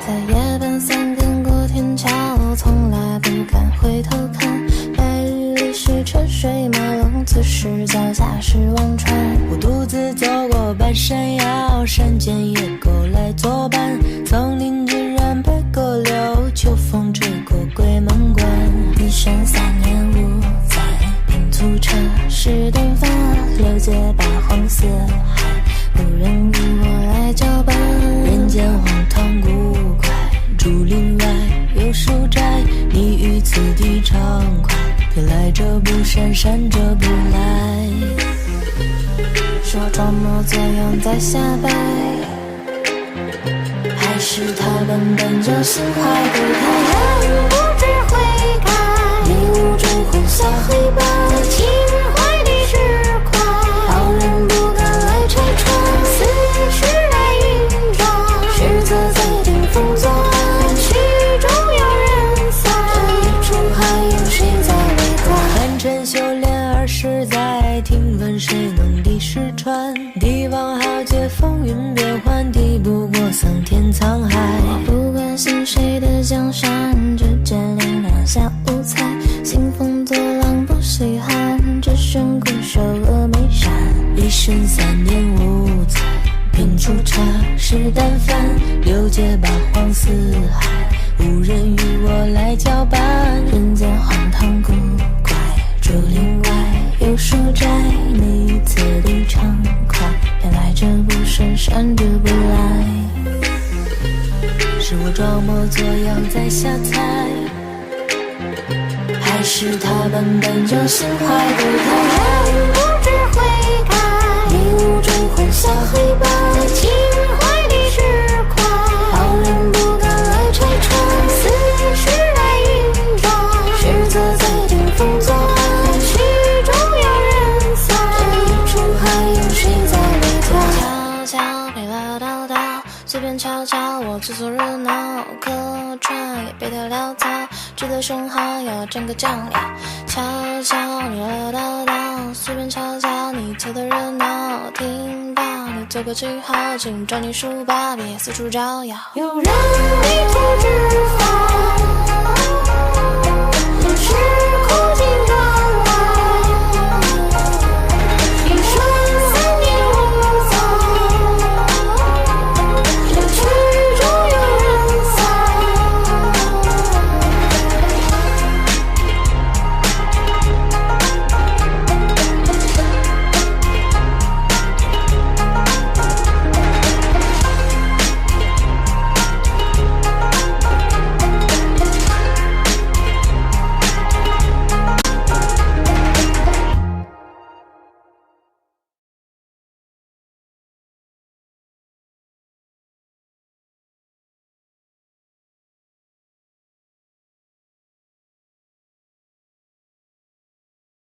在夜半3更过天桥，从来不敢回头看。白日里是车水马龙，此时脚下是忘川。我独自走过半山腰，山间野狗来作伴。丛林居然被割柳，秋风吹过鬼门关。一生3年5载，拼促车是灯发，六街八荒四海，无人与我来交伴。人间荒唐古怪，竹林外有书斋，你于此地畅快，偏来者不善，善者不来。是我装模作样在下拜，还是他根本就心怀不开？人不知悔改，迷雾中混淆黑白，情怀地之快，好人不敢来拆穿，四野时来云转，实则在顶风作案，曲中有人散，这一出还有谁在围观？寒蝉修炼20载，听闻谁能敌石川？帝王豪杰风云变幻，敌不过桑田沧海。不关心谁的江山，只见两两下无猜，兴风作浪不稀罕，只剩孤守峨眉山。一生3年5载，品出茶是淡饭，六街八荒四海，无人与我来交伴。人间荒唐古怪，竹林外有书斋，你于此地畅快，偏来者不善，善者不来。是我装模作样在瞎猜，还是他本就心怀不开？人不知悔改，迷雾中混淆黑白，情怀地之快，好人不敢来拆穿，四野时来云转，实则在顶风作案，曲中有人散，这一出还有谁在围观？悄悄陪唠叨叨，随便瞧瞧我自作热闹，客串也别太潦草，值得生蚝要蘸个酱料。悄悄你唠叨叨，随便瞧瞧你凑的热闹，听到你做个记号，请找你书包，别四处招摇。有人迷途知返，是